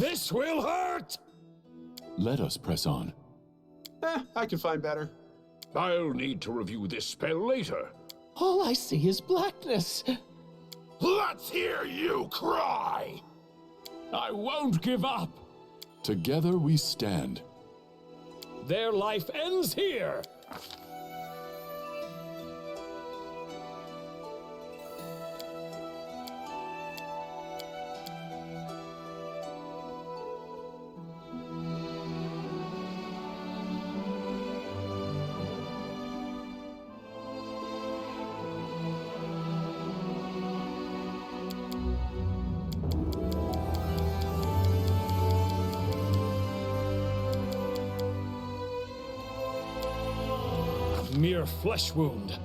This will hurt! Let us press on. I can find better. I'll need to review this spell later. All I see is blackness. Let's hear you cry! I won't give up! Together we stand. Their life ends here! Mere flesh wound.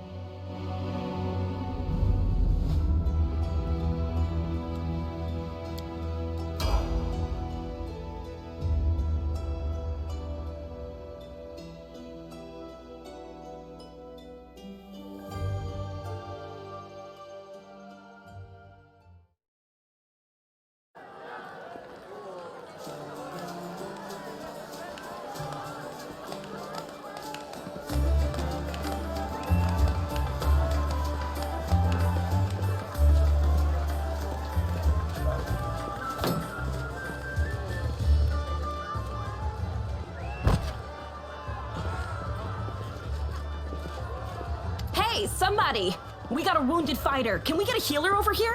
Hey, somebody! We got a wounded fighter. Can we get a healer over here?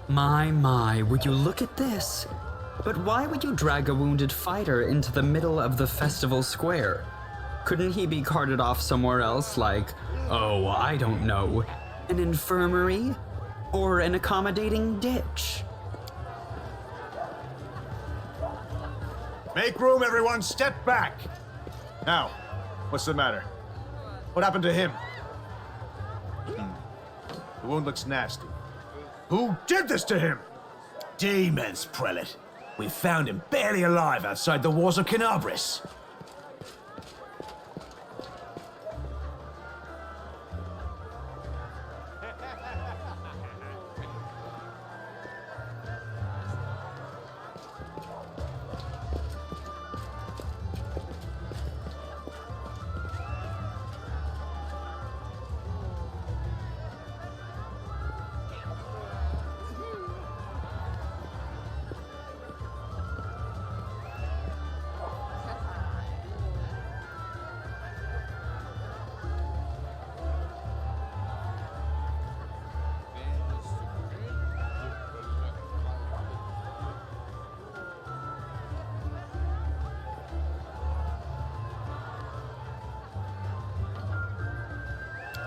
My, would you look at this? But why would you drag a wounded fighter into the middle of the festival square? Couldn't he be carted off somewhere else, like, oh, I don't know, an infirmary? Or an accommodating ditch? Make room, everyone! Step back! Now, what's the matter? What happened to him? The wound looks nasty. Who did this to him? Demons, Prelate. We found him barely alive outside the walls of Canabrus.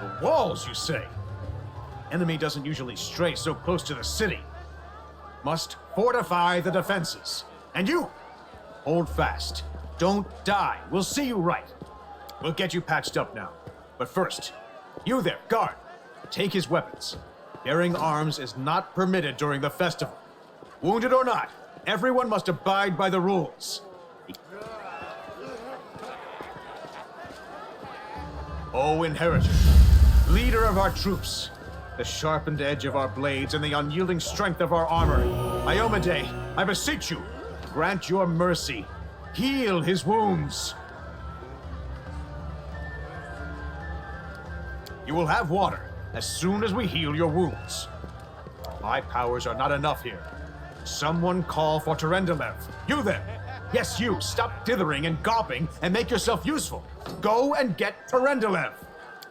The walls, you say? Enemy doesn't usually stray so close to the city. Must fortify the defenses. And you, hold fast. Don't die. We'll see you right. We'll get you patched up now. But first, you there, guard, take his weapons. Bearing arms is not permitted during the festival. Wounded or not, everyone must abide by the rules. O Inheritor, leader of our troops, the sharpened edge of our blades and the unyielding strength of our armor, Iomade, I beseech you, grant your mercy. Heal his wounds. You will have water as soon as we heal your wounds. My powers are not enough here. Someone call for Terendelev. You there! Yes, you! Stop dithering and gawping and make yourself useful. Go and get Terendelev!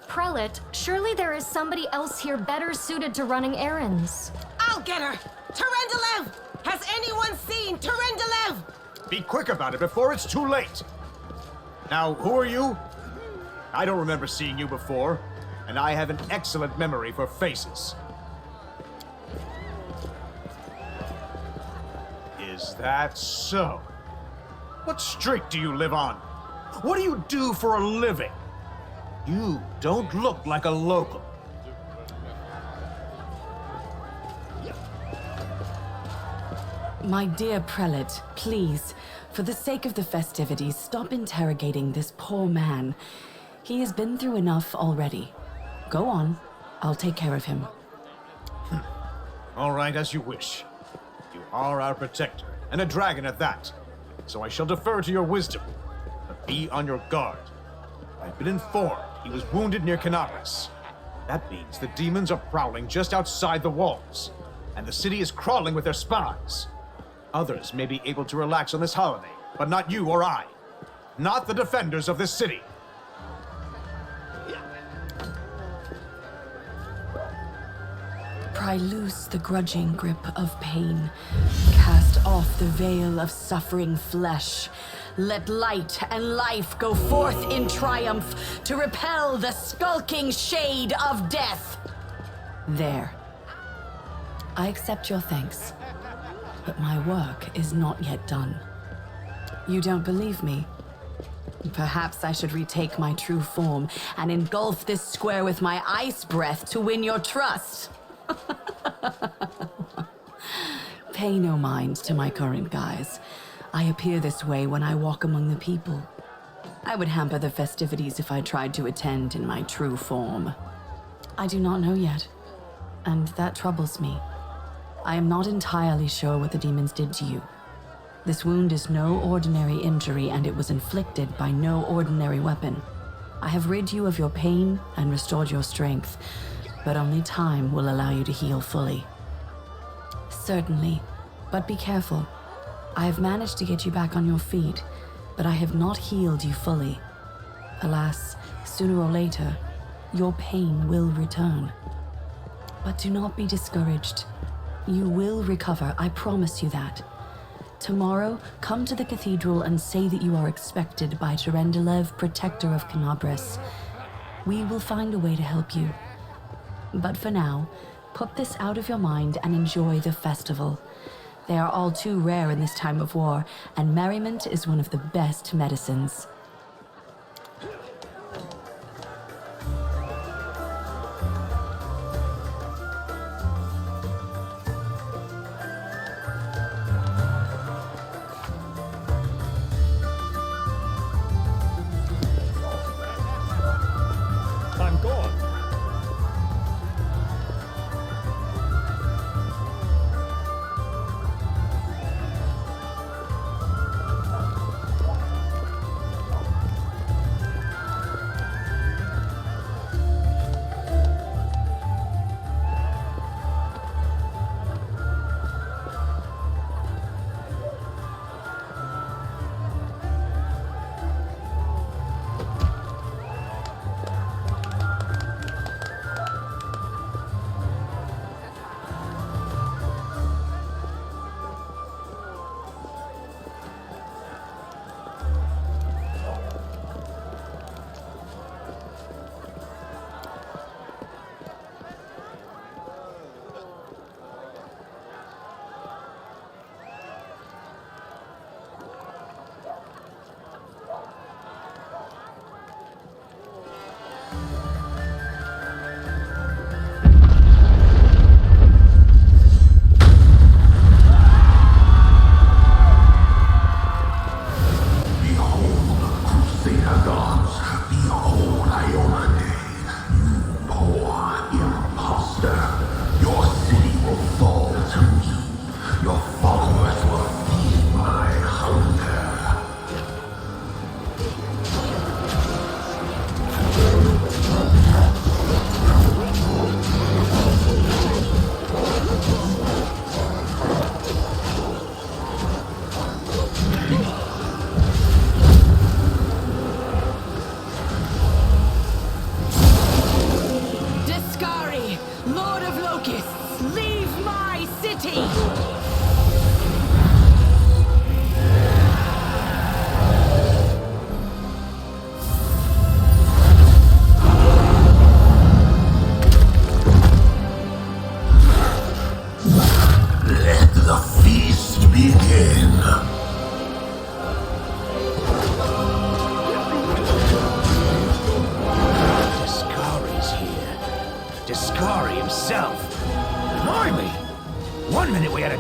Prelate, surely there is somebody else here better suited to running errands. I'll get her! Terendelev! Has anyone seen Terendelev? Be quick about it before it's too late! Now, who are you? I don't remember seeing you before, and I have an excellent memory for faces. Is that so? What street do you live on? What do you do for a living? You don't look like a local. My dear Prelate, please, for the sake of the festivities, stop interrogating this poor man. He has been through enough already. Go on. I'll take care of him. All right, as you wish. You are our protector, and a dragon at that. So I shall defer to your wisdom. But be on your guard. I've been informed he was wounded near Canabrus. That means the demons are prowling just outside the walls, and the city is crawling with their spies. Others may be able to relax on this holiday, but not you or I. Not the defenders of this city. Pry loose the grudging grip of pain. Cast off the veil of suffering flesh. Let light and life go forth in triumph to repel the skulking shade of death. There. I accept your thanks, but my work is not yet done. You don't believe me? Perhaps I should retake my true form and engulf this square with my ice breath to win your trust. Pay no mind to my current guise. I appear this way when I walk among the people. I would hamper the festivities if I tried to attend in my true form. I do not know yet, and that troubles me. I am not entirely sure what the demons did to you. This wound is no ordinary injury, and it was inflicted by no ordinary weapon. I have rid you of your pain and restored your strength, but only time will allow you to heal fully. Certainly, but be careful. I have managed to get you back on your feet, but I have not healed you fully. Alas, sooner or later, your pain will return. But do not be discouraged. You will recover, I promise you that. Tomorrow, come to the cathedral and say that you are expected by Terendelev, protector of Canabrus. We will find a way to help you. But for now, put this out of your mind and enjoy the festival. They are all too rare in this time of war, and merriment is one of the best medicines. I'm gone.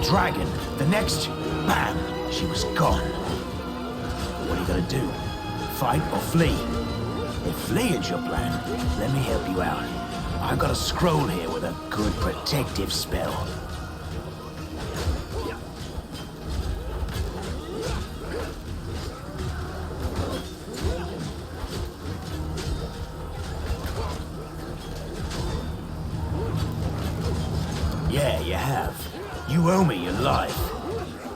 Dragon. The next, bam, she was gone. What are you gonna do? Fight or flee? If flee is your plan, let me help you out. I've got a scroll here with a good protective spell. you have. You owe me your life.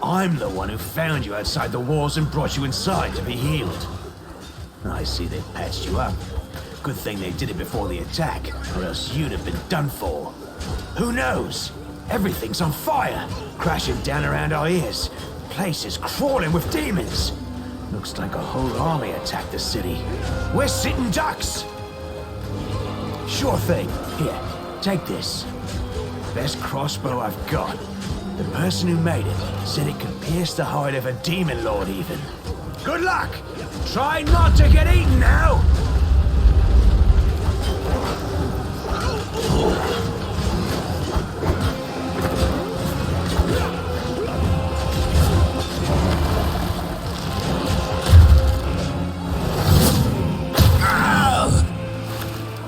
I'm the one who found you outside the walls and brought you inside to be healed. I see they patched you up. Good thing they did it before the attack, or else you'd have been done for. Who knows? Everything's on fire, crashing down around our ears. Place is crawling with demons. Looks like a whole army attacked the city. We're sitting ducks! Sure thing. Here, take this. Best crossbow I've got. The person who made it said it could pierce the hide of a demon lord even. Good luck! Try not to get eaten now!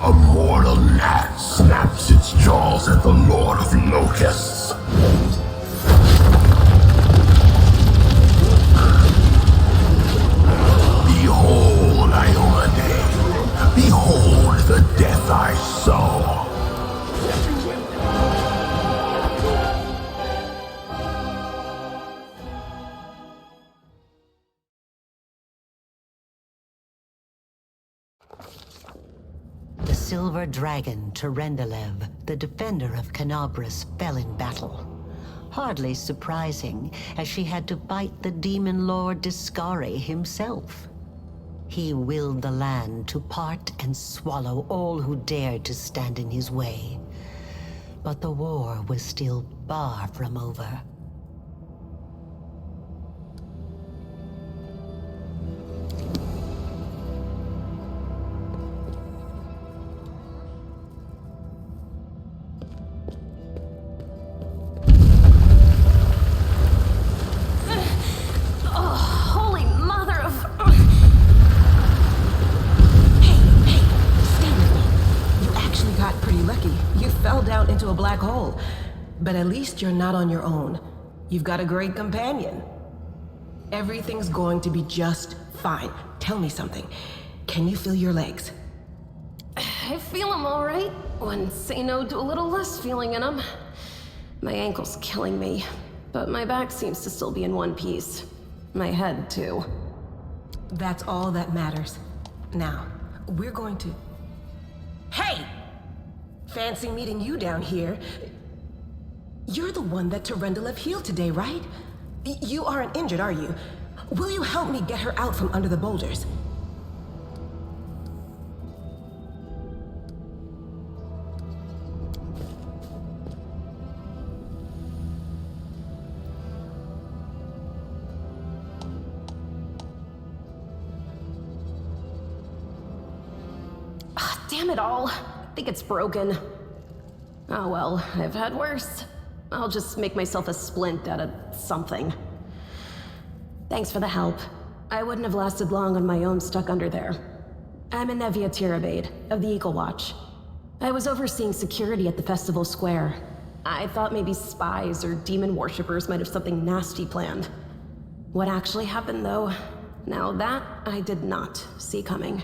A mortal gnat snaps its jaws at the Lord of Locusts. Behold, Iomade. Behold the death I sow. The silver dragon, Terendelev, the defender of Canabrus, fell in battle. Hardly surprising, as she had to fight the demon lord Discari himself. He willed the land to part and swallow all who dared to stand in his way. But the war was still far from over. Into a black hole. But at least you're not on your own. You've got a great companion. Everything's going to be just fine. Tell me something. Can you feel your legs? I feel them all right. When say no to a little less feeling in them. My ankle's killing me, but my back seems to still be in one piece. My head, too. That's all that matters. Now, we're going to... Hey! Fancy meeting you down here. You're the one that Terendelev healed today, right? You aren't injured, are you? Will you help me get her out from under the boulders? Damn it all. I think it's broken. Oh well, I've had worse. I'll just make myself a splint out of something. Thanks for the help. I wouldn't have lasted long on my own stuck under there. I'm Anevia Tirabade, of the Eagle Watch. I was overseeing security at the festival square. I thought maybe spies or demon worshippers might have something nasty planned. What actually happened though, now that I did not see coming.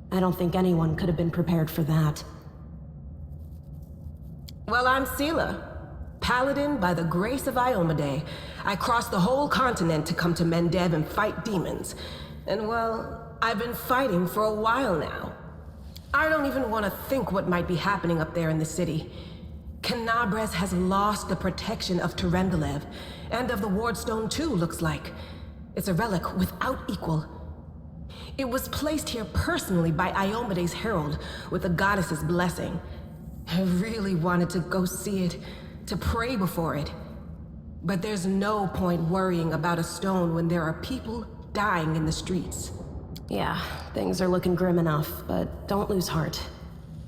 I don't think anyone could have been prepared for that. Well, I'm Sela, paladin by the grace of Iomade. I crossed the whole continent to come to Mendev and fight demons. And well, I've been fighting for a while now. I don't even want to think what might be happening up there in the city. Canabrus has lost the protection of Terendelev, and of the Wardstone too, looks like. It's a relic without equal. It was placed here personally by Iomade's herald, with the goddess's blessing. I really wanted to go see it, to pray before it. But there's no point worrying about a stone when there are people dying in the streets. Yeah, things are looking grim enough, but don't lose heart.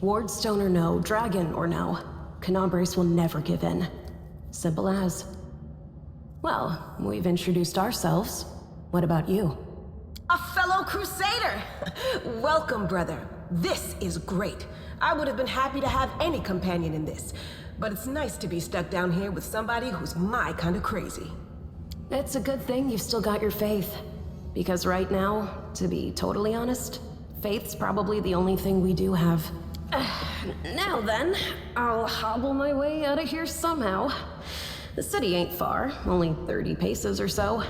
Wardstone or no, dragon or no, Canabrus will never give in. Simple as. Well, we've introduced ourselves. What about you? A fellow crusader! Welcome, brother. This is great. I would have been happy to have any companion in this, but it's nice to be stuck down here with somebody who's my kind of crazy. It's a good thing you've still got your faith. Because right now, to be totally honest, faith's probably the only thing we do have. Now then, I'll hobble my way out of here somehow. The city ain't far, only 30 paces or so.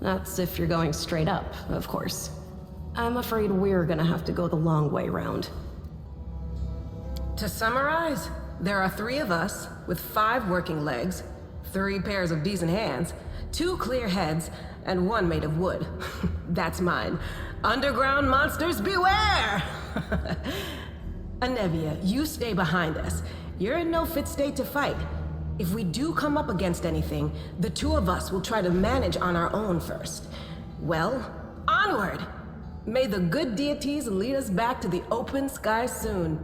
That's if you're going straight up, of course. I'm afraid we're gonna have to go the long way round. To summarize, there are 3 of us with 5 working legs, 3 pairs of decent hands, 2 clear heads, and 1 made of wood. That's mine. Underground monsters beware! Anevia, you stay behind us. You're in no fit state to fight. If we do come up against anything, the 2 of us will try to manage on our own first. Well, onward! May the good deities lead us back to the open sky soon.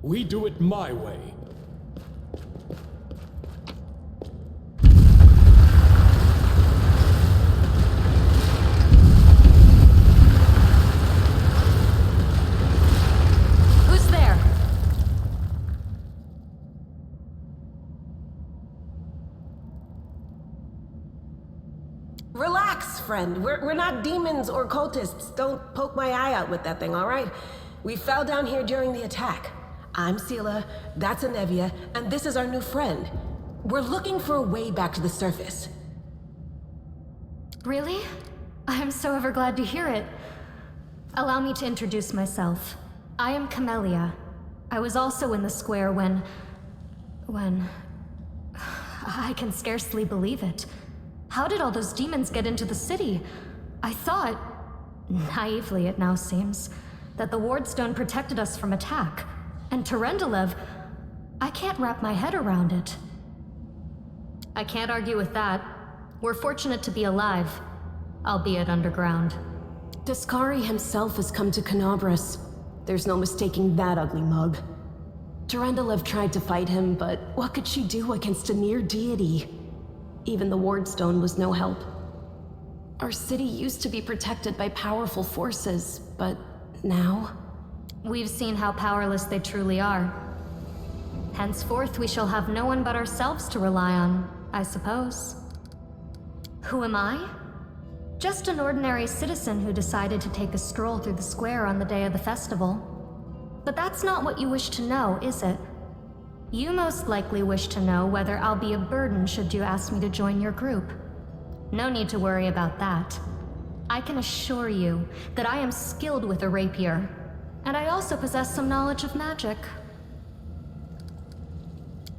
We do it my way. Who's there? Relax, friend. We're not demons or cultists. Don't poke my eye out with that thing, all right? We fell down here during the attack. I'm Sela, that's Anevia, and this is our new friend. We're looking for a way back to the surface. Really? I'm so ever glad to hear it. Allow me to introduce myself. I am Camelia. I was also in the square when... I can scarcely believe it. How did all those demons get into the city? I thought, naively it now seems, that the Wardstone protected us from attack. And Terendelev, I can't wrap my head around it. I can't argue with that. We're fortunate to be alive, albeit underground. Daskari himself has come to Canabrus. There's no mistaking that ugly mug. Terendelev tried to fight him, but what could she do against a near deity? Even the Wardstone was no help. Our city used to be protected by powerful forces, but now... We've seen how powerless they truly are. Henceforth, we shall have no one but ourselves to rely on, I suppose. Who am I? Just an ordinary citizen who decided to take a stroll through the square on the day of the festival. But that's not what you wish to know, is it? You most likely wish to know whether I'll be a burden should you ask me to join your group. No need to worry about that. I can assure you that I am skilled with a rapier. And I also possess some knowledge of magic.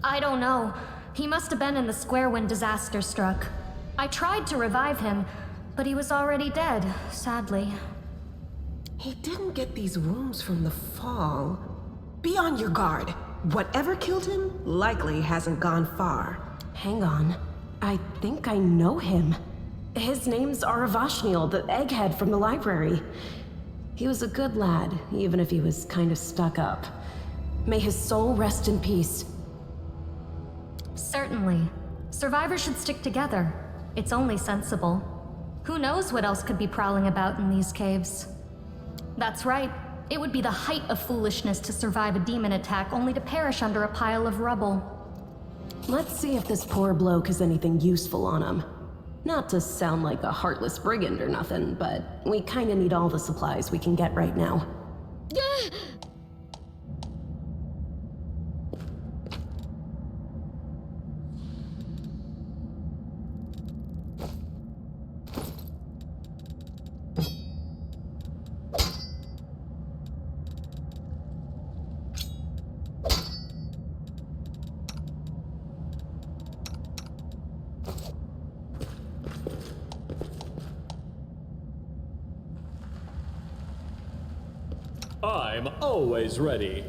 I don't know. He must have been in the square when disaster struck. I tried to revive him, but he was already dead, sadly. He didn't get these wounds from the fall. Be on your guard. Whatever killed him likely hasn't gone far. Hang on. I think I know him. His name's Aravashniel, the egghead from the library. He was a good lad, even if he was kind of stuck up. May his soul rest in peace. Certainly. Survivors should stick together. It's only sensible. Who knows what else could be prowling about in these caves? That's right. It would be the height of foolishness to survive a demon attack only to perish under a pile of rubble. Let's see if this poor bloke has anything useful on him. Not to sound like a heartless brigand or nothing, but we kinda need all the supplies we can get right now. I'm always ready.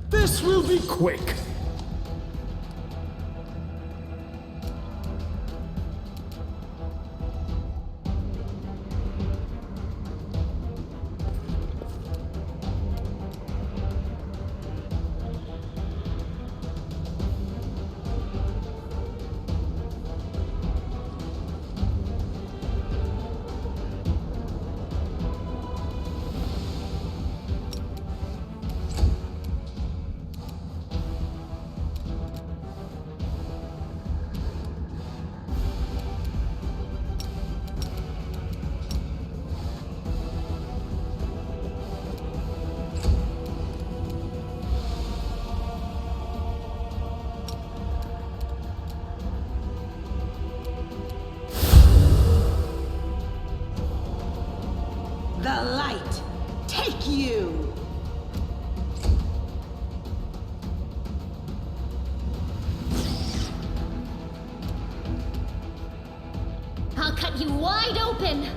This will be quick. The light, take you! I'll cut you wide open!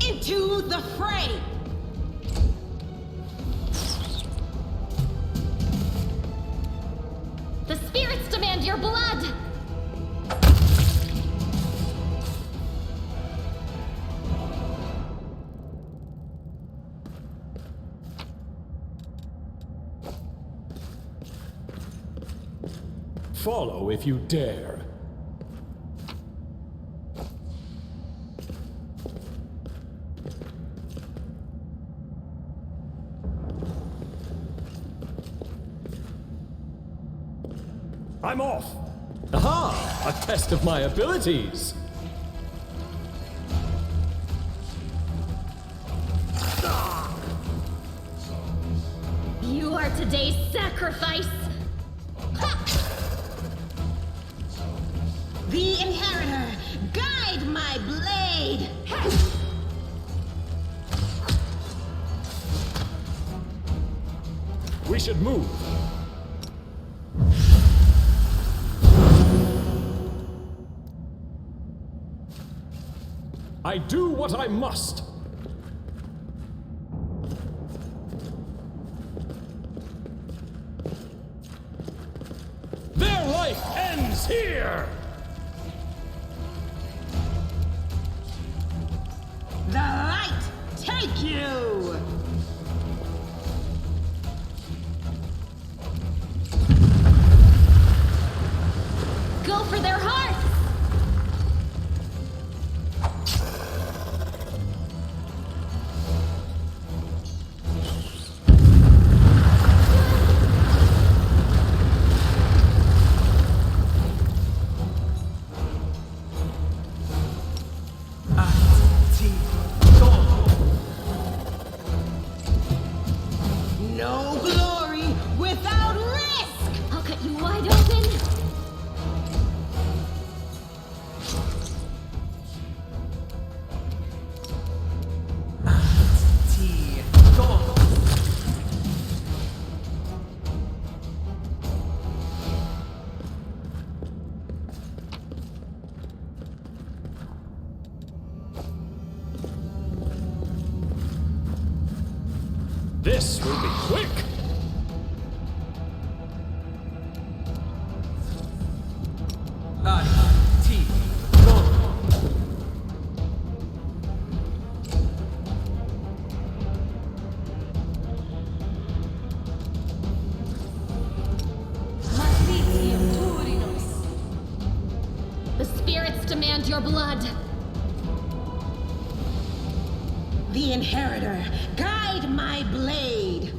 Into the fray! The spirits demand your blood! Follow if you dare. I'm off! Aha! A test of my abilities! You are today's sacrifice! Ha! The Inheritor, guide my blade! We should move. I do what I must. Their life ends here! The light, take you! Go for their hearts! No glory without risk! I'll cut you wide open! This will be quick! The spirits demand your blood! The Inheritor, guide my blade!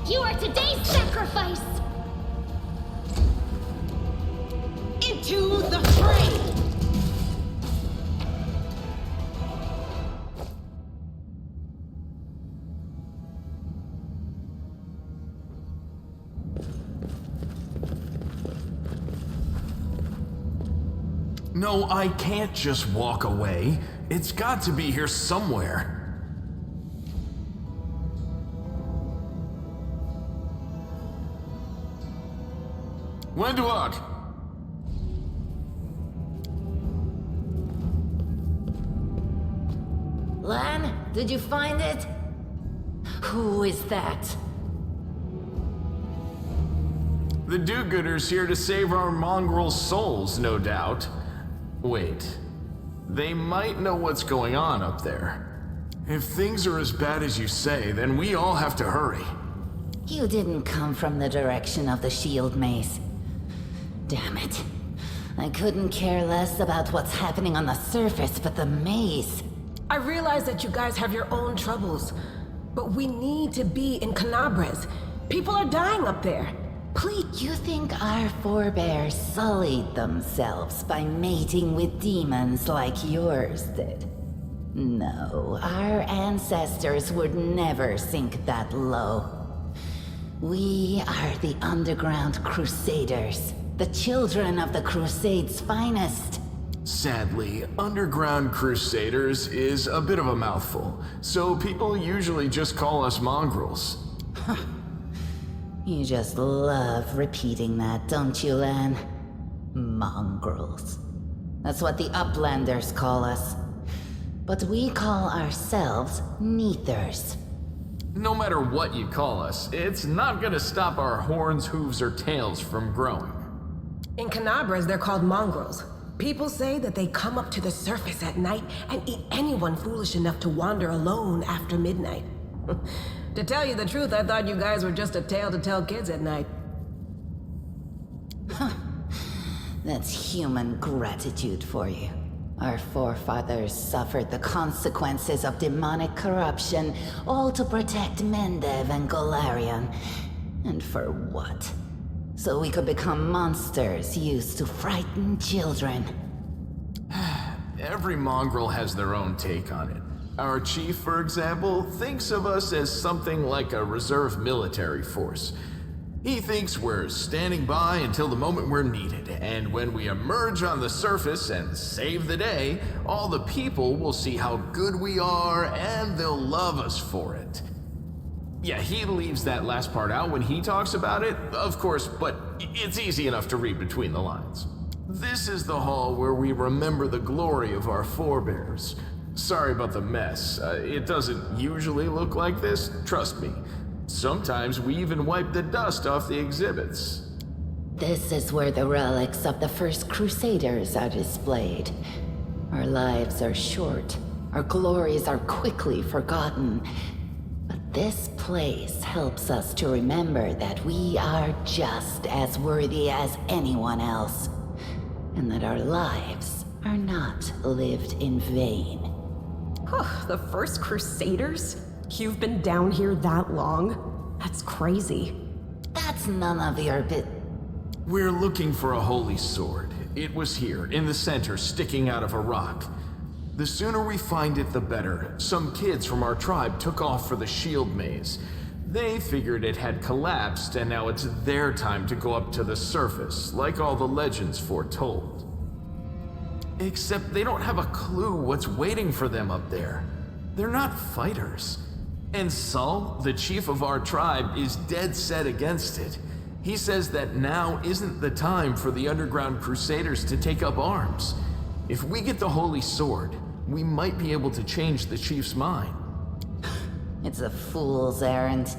You are today! No, I can't just walk away. It's got to be here somewhere. Wenduok! Lan, did you find it? Who is that? The do-gooders here to save our mongrel souls, no doubt. Wait, they might know what's going on up there. If things are as bad as you say, then we all have to hurry. You didn't come from the direction of the shield maze. Damn it. I couldn't care less about what's happening on the surface, but the maze. I realize that you guys have your own troubles, but we need to be in Canabrus. People are dying up there. Please, you think our forebears sullied themselves by mating with demons like yours did? No, our ancestors would never sink that low. We are the underground crusaders, the children of the Crusade's finest. Sadly, underground crusaders is a bit of a mouthful, so people usually just call us mongrels. You just love repeating that, don't you, Lan? Mongrels. That's what the Uplanders call us. But we call ourselves Neathers. No matter what you call us, it's not gonna stop our horns, hooves, or tails from growing. In Canabrus, they're called Mongrels. People say that they come up to the surface at night and eat anyone foolish enough to wander alone after midnight. To tell you the truth, I thought you guys were just a tale to tell kids at night. That's human gratitude for you. Our forefathers suffered the consequences of demonic corruption, all to protect Mendev and Golarion. And for what? So we could become monsters used to frighten children. Every mongrel has their own take on it. Our chief, for example, thinks of us as something like a reserve military force. He thinks we're standing by until the moment we're needed, and when we emerge on the surface and save the day, all the people will see how good we are and they'll love us for it. Yeah, he leaves that last part out when he talks about it, of course, but it's easy enough to read between the lines. This is the hall where we remember the glory of our forebears. Sorry about the mess. It doesn't usually look like this, trust me. Sometimes we even wipe the dust off the exhibits. This is where the relics of the first Crusaders are displayed. Our lives are short. Our glories are quickly forgotten. But this place helps us to remember that we are just as worthy as anyone else, and that our lives are not lived in vain. The first Crusaders? You've been down here that long? That's crazy. That's none of your We're looking for a holy sword. It was here, in the center, sticking out of a rock. The sooner we find it, the better. Some kids from our tribe took off for the shield maze. They figured it had collapsed, and now it's their time to go up to the surface, like all the legends foretold. Except they don't have a clue what's waiting for them up there. They're not fighters. And Sul, the chief of our tribe, is dead set against it. He says that now isn't the time for the underground crusaders to take up arms. If we get the holy sword, we might be able to change the chief's mind. It's a fool's errand.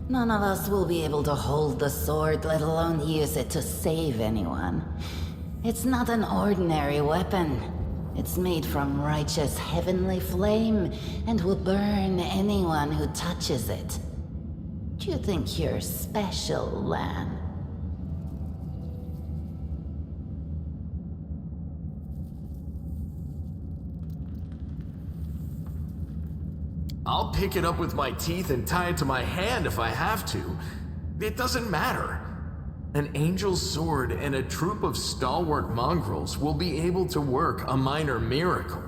None of us will be able to hold the sword, let alone use it to save anyone. It's not an ordinary weapon. It's made from righteous heavenly flame and will burn anyone who touches it. Do you think you're special, Lan? I'll pick it up with my teeth and tie it to my hand if I have to. It doesn't matter. An angel's sword and a troop of stalwart mongrels will be able to work a minor miracle.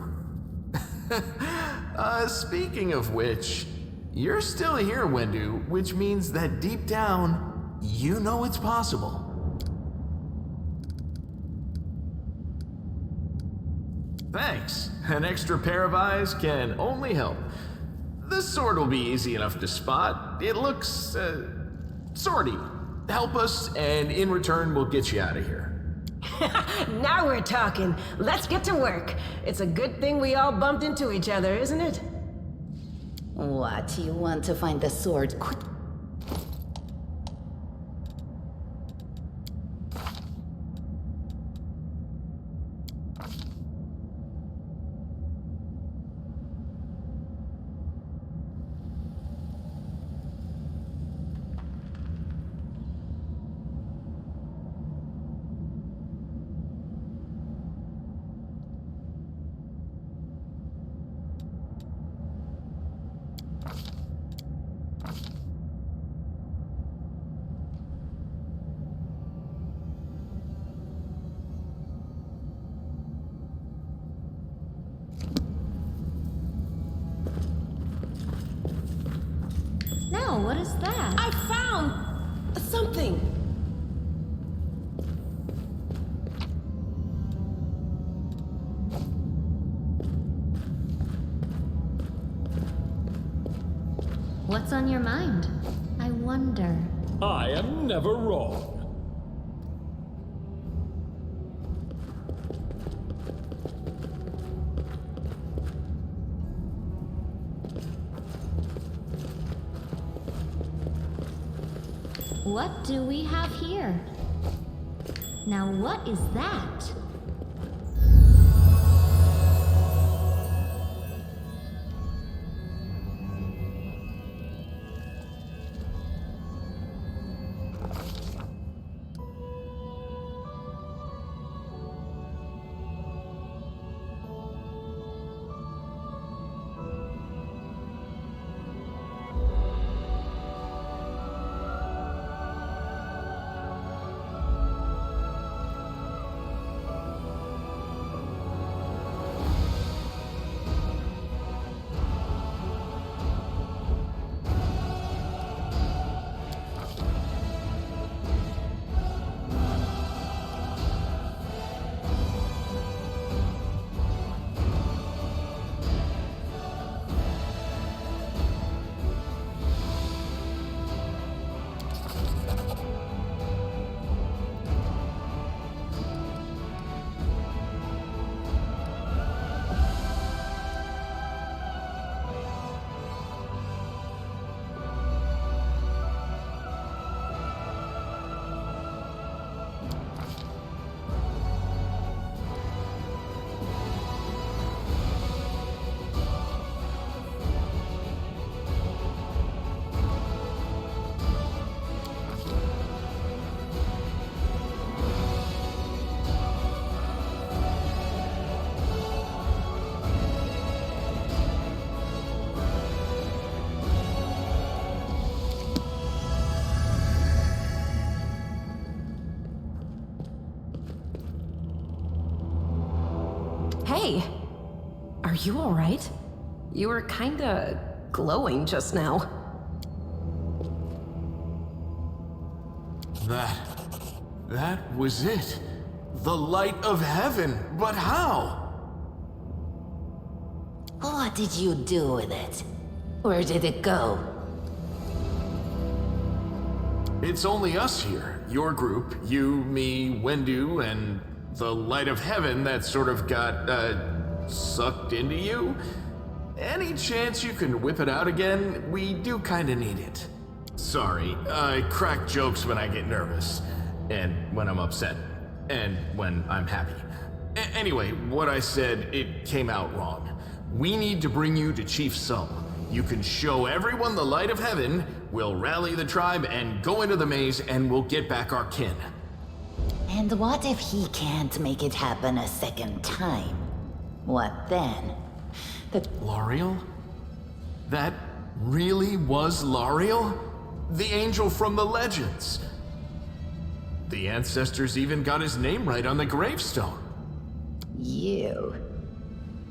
Speaking of which, you're still here, Wendu, which means that deep down, you know it's possible. Thanks. An extra pair of eyes can only help. The sword will be easy enough to spot. It looks, swordy. Help us, and in return, we'll get you out of here. Now we're talking. Let's get to work. It's a good thing we all bumped into each other, isn't it? What, you want to find the sword quick? No, what is that? I found something. What's on your mind? I wonder. I am never wrong. What do we have here? Now what is that? Hey! Are you alright? You were kinda glowing just now. That was it. The light of heaven. But how? What did you do with it? Where did it go? It's only us here. Your group, you, me, Wendu, and the light of heaven that sort of got, sucked into you. Any chance you can whip it out again? We do kinda need it. Sorry, I crack jokes when I get nervous, and when I'm upset, and when I'm happy. Anyway, what I said, it came out wrong. We need to bring you to Chief Sum. You can show everyone the light of heaven, we'll rally the tribe and go into the maze, and we'll get back our kin. And what if he can't make it happen a second time? What then? L'Ariel? That really was L'Ariel? The angel from the legends. The ancestors even got his name right on the gravestone. You.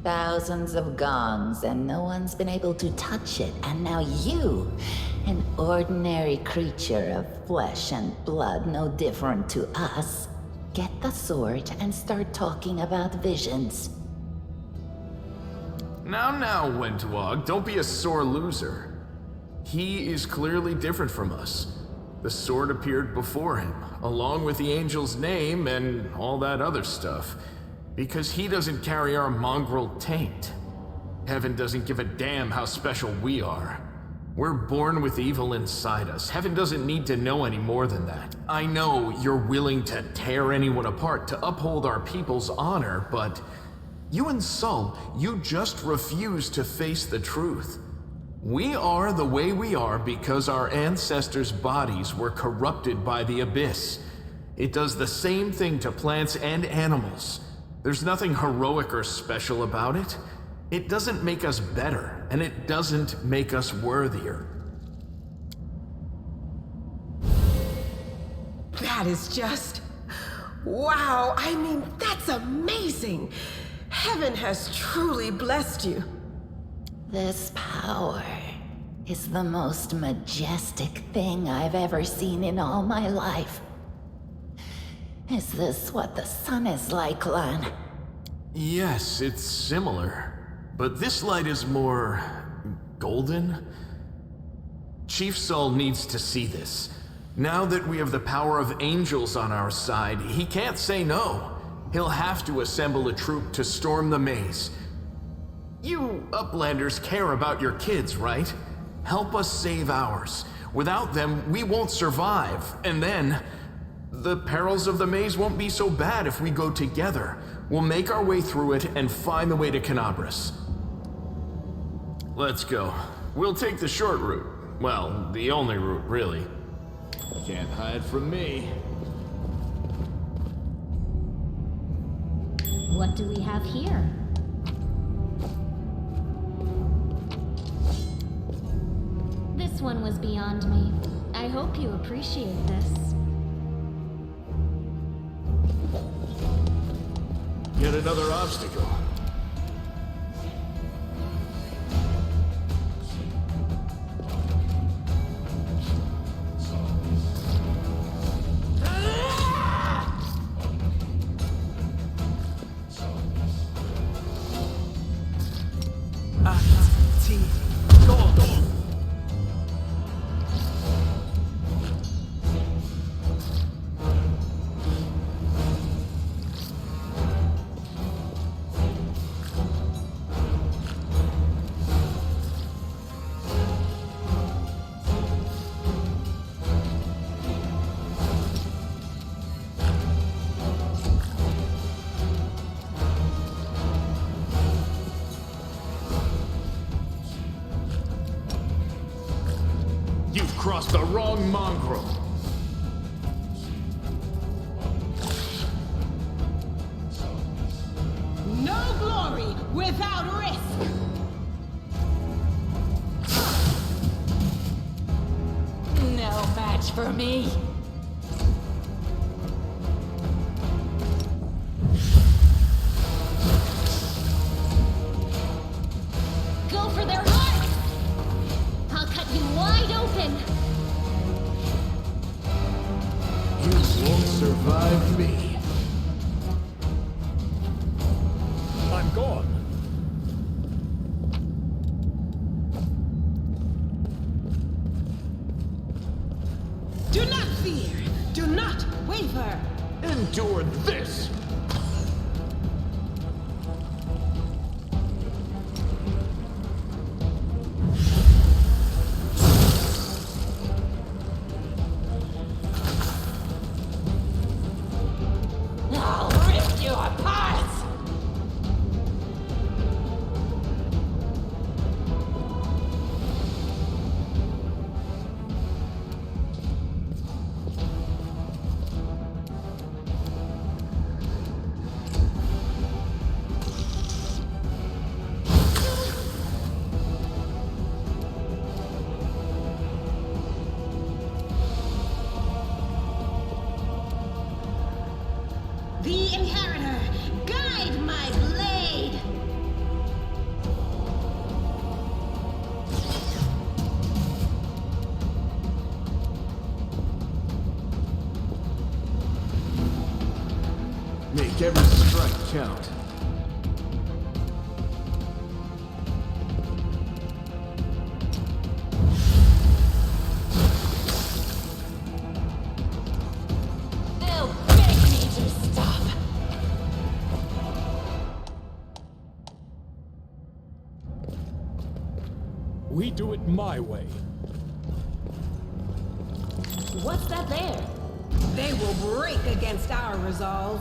Thousands of gongs and no one's been able to touch it, and now you, an ordinary creature of flesh and blood no different to us, get the sword and start talking about visions. Now, Wentwog, don't be a sore loser. He is clearly different from us. The sword appeared before him, along with the angel's name and all that other stuff, because he doesn't carry our mongrel taint. Heaven doesn't give a damn how special we are. We're born with evil inside us. Heaven doesn't need to know any more than that. I know you're willing to tear anyone apart to uphold our people's honor, but you and Sol, you just refuse to face the truth. We are the way we are because our ancestors' bodies were corrupted by the abyss. It does the same thing to plants and animals. There's nothing heroic or special about it. It doesn't make us better, and it doesn't make us worthier. That is just... wow, I mean, that's amazing! Heaven has truly blessed you. This power is the most majestic thing I've ever seen in all my life. Is this what the sun is like, Lan? Yes, it's similar. But this light is more... golden? Chief Sol needs to see this. Now that we have the power of angels on our side, he can't say no. He'll have to assemble a troop to storm the maze. You Uplanders care about your kids, right? Help us save ours. Without them, we won't survive. And then, the perils of the maze won't be so bad if we go together. We'll make our way through it and find the way to Canabrus. Let's go. We'll take the short route. Well, the only route, really. Can't hide from me. What do we have here? This one was beyond me. I hope you appreciate this. Yet another obstacle. Crossed the wrong mongrel. No glory without risk! No match for me. Go for their hearts! I'll cut you wide open! Won't survive me. I'm gone. Do not fear! Do not waver! Endure this! The Inheritor, guide my blade! Make every strike count. do it my way. What's that there? They will break against our resolve.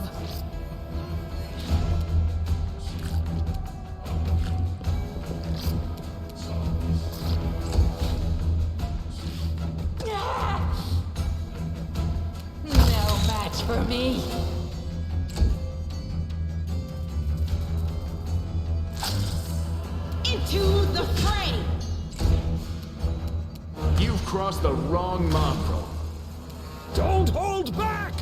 No match for me. Into the fray! You've crossed the wrong mongrel. Don't hold back!